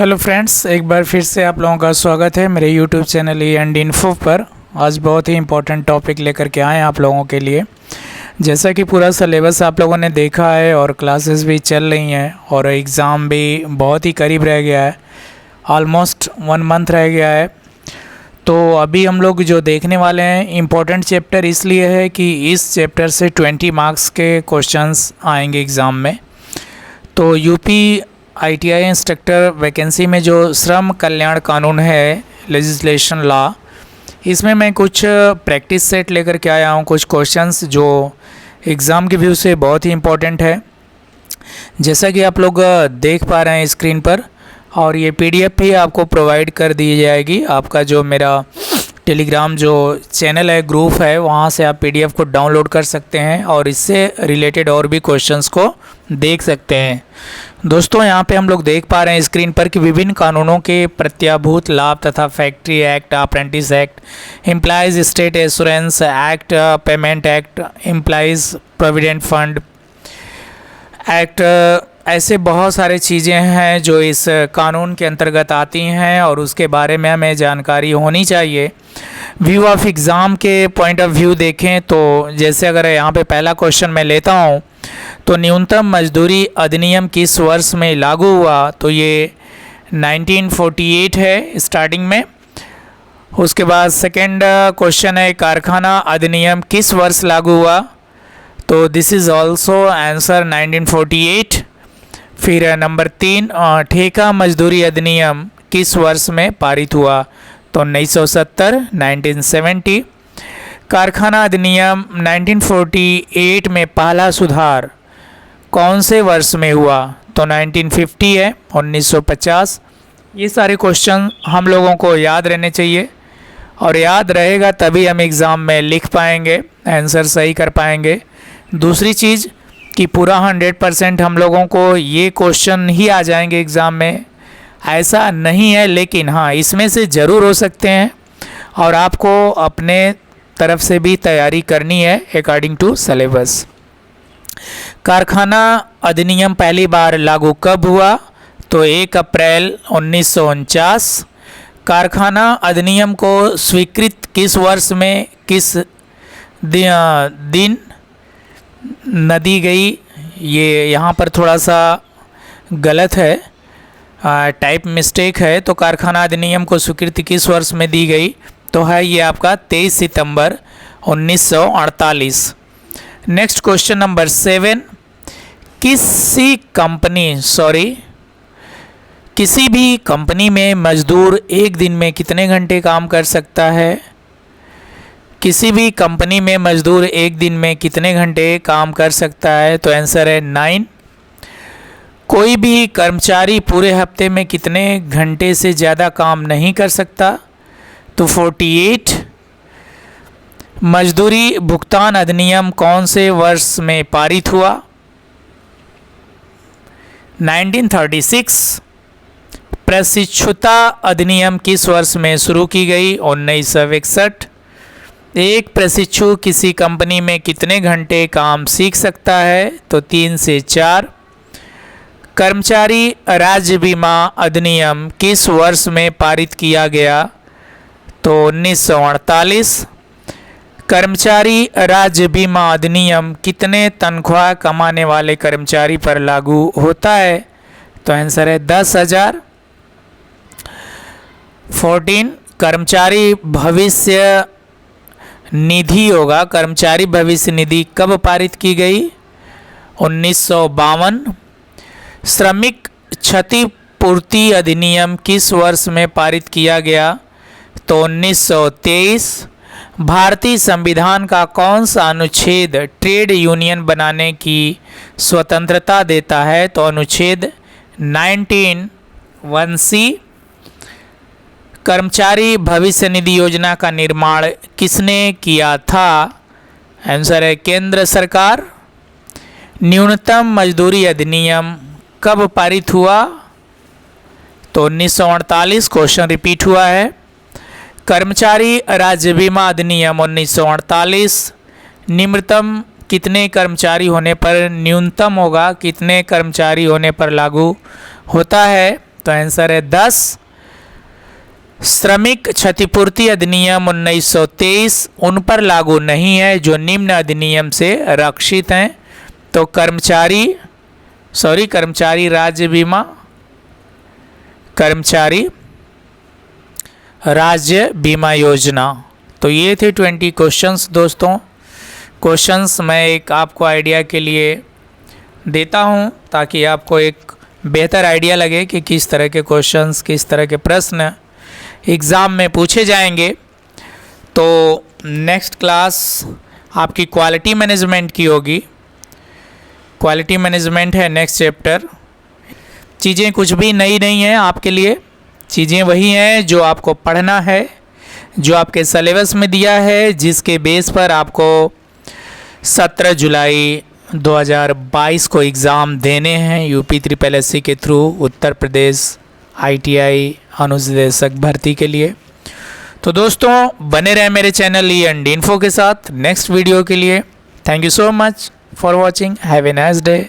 Hello friends, एक बार फिर से आप लोगों का स्वागत है मेरे यूट्यूब चैनल एंड इन्फो पर। आज बहुत ही इम्पोर्टेंट टॉपिक लेकर के आए हैं आप लोगों के लिए। जैसा कि पूरा सिलेबस आप लोगों ने देखा है और क्लासेस भी चल रही हैं और एग्ज़ाम भी बहुत ही करीब रह गया है, ऑलमोस्ट 1 मंथ रह गया है। तो अभी हम लोग जो देखने वाले हैं इम्पोर्टेंट चैप्टर इसलिए है कि इस चैप्टर से 20 मार्क्स के क्वेश्चंस आएंगे एग्ज़ाम में। तो यूपी ITI इंस्ट्रक्टर वैकेंसी में जो श्रम कल्याण कानून है, लेजिस्लेशन लॉ, इसमें मैं कुछ प्रैक्टिस सेट लेकर के आया हूँ, कुछ क्वेश्चंस जो एग्ज़ाम के व्यू से बहुत ही इम्पोर्टेंट है। जैसा कि आप लोग देख पा रहे हैं स्क्रीन पर, और ये PDF भी आपको प्रोवाइड कर दी जाएगी। आपका जो मेरा टेलीग्राम जो चैनल है, ग्रुप है, वहाँ से आप PDF को डाउनलोड कर सकते हैं और इससे रिलेटेड और भी क्वेश्चंस को देख सकते हैं। दोस्तों, यहाँ पे हम लोग देख पा रहे हैं स्क्रीन पर कि विभिन्न कानूनों के प्रत्याभूत लाभ तथा factory act, apprentice act, employees state assurance act, payment act, employees provident fund act, ऐसे बहुत सारे चीज़ें हैं जो इस कानून के अंतर्गत आती हैं और उसके बारे में हमें जानकारी होनी चाहिए। व्यू ऑफ एग्ज़ाम के पॉइंट ऑफ व्यू देखें तो जैसे अगर यहाँ पे पहला क्वेश्चन मैं लेता हूँ तो न्यूनतम मजदूरी अधिनियम किस वर्ष में लागू हुआ, तो ये 1948 है स्टार्टिंग में। उसके बाद सेकेंड क्वेश्चन है कारखाना अधिनियम किस वर्ष लागू हुआ, तो दिस इज़ ऑल्सो आंसर 1948। फिर नंबर 3, ठेका मजदूरी अधिनियम किस वर्ष में पारित हुआ, तो 1970 1970। कारखाना अधिनियम 1948 में पहला सुधार कौन से वर्ष में हुआ, तो 1950 है, 1950। ये सारे क्वेश्चन हम लोगों को याद रहने चाहिए और याद रहेगा तभी हम एग्ज़ाम में लिख पाएंगे, आंसर सही कर पाएंगे। दूसरी चीज़ कि पूरा 100% हम लोगों को ये क्वेश्चन ही आ जाएंगे एग्ज़ाम में, ऐसा नहीं है, लेकिन हाँ इसमें से ज़रूर हो सकते हैं और आपको अपने तरफ से भी तैयारी करनी है अकॉर्डिंग टू सिलेबस। कारखाना अधिनियम पहली बार लागू कब हुआ, तो 1 अप्रैल 1949। कारखाना अधिनियम को स्वीकृत किस वर्ष में किस दिन न दी गई, ये यहाँ पर थोड़ा सा गलत है, टाइप मिस्टेक है। तो कारखाना अधिनियम को स्वीकृति किस वर्ष में दी गई, तो है ये आपका 23 सितंबर 1948। नेक्स्ट क्वेश्चन नंबर 7, किसी भी कंपनी में मजदूर एक दिन में कितने घंटे काम कर सकता है, किसी भी कंपनी में मजदूर एक दिन में कितने घंटे काम कर सकता है, तो आंसर है 9। कोई भी कर्मचारी पूरे हफ्ते में कितने घंटे से ज़्यादा काम नहीं कर सकता, तो 48। मजदूरी भुगतान अधिनियम कौन से वर्ष में पारित हुआ, 1936। प्रशिक्षुता अधिनियम किस वर्ष में शुरू की गई, 1961। एक प्रशिक्षु किसी कंपनी में कितने घंटे काम सीख सकता है, तो 3 से 4। कर्मचारी राज्य बीमा अधिनियम किस वर्ष में पारित किया गया, तो 1948। कर्मचारी राज्य बीमा अधिनियम कितने तनख्वाह कमाने वाले कर्मचारी पर लागू होता है, तो आंसर है 10,000। 14, कर्मचारी भविष्य निधि होगा, कर्मचारी भविष्य निधि कब पारित की गई, 1952। श्रमिक क्षतिपूर्ति अधिनियम किस वर्ष में पारित किया गया, तो 1923। भारतीय संविधान का कौन सा अनुच्छेद ट्रेड यूनियन बनाने की स्वतंत्रता देता है, तो अनुच्छेद 19(1)(c). कर्मचारी भविष्य निधि योजना का निर्माण किसने किया था, आंसर है केंद्र सरकार। न्यूनतम मजदूरी अधिनियम कब पारित हुआ, तो 1948। क्वेश्चन रिपीट हुआ है। कर्मचारी राज्य बीमा अधिनियम 1948 निम्नतम कितने कर्मचारी होने पर न्यूनतम होगा, कितने कर्मचारी होने पर लागू होता है, तो आंसर है 10। श्रमिक क्षतिपूर्ति अधिनियम 1923 उन पर लागू नहीं है जो निम्न अधिनियम से रक्षित हैं। तो कर्मचारी राज्य बीमा योजना। तो ये थे 20 क्वेश्चंस दोस्तों। क्वेश्चंस मैं एक आपको आइडिया के लिए देता हूँ ताकि आपको एक बेहतर आइडिया लगे कि किस तरह के क्वेश्चंस, किस तरह के प्रश्न एग्ज़ाम में पूछे जाएंगे। तो नेक्स्ट क्लास आपकी क्वालिटी मैनेजमेंट की होगी। क्वालिटी मैनेजमेंट है नेक्स्ट चैप्टर। चीज़ें कुछ भी नई नहीं हैं आपके लिए, चीज़ें वही हैं जो आपको पढ़ना है, जो आपके सिलेबस में दिया है, जिसके बेस पर आपको 17 जुलाई 2022 को एग्ज़ाम देने हैं यूपी SSSC के थ्रू उत्तर प्रदेश ITI अनुदेशक भर्ती के लिए। तो दोस्तों बने रहे मेरे चैनल E&Info के साथ नेक्स्ट वीडियो के लिए। Thank you so much for watching. Have a nice day.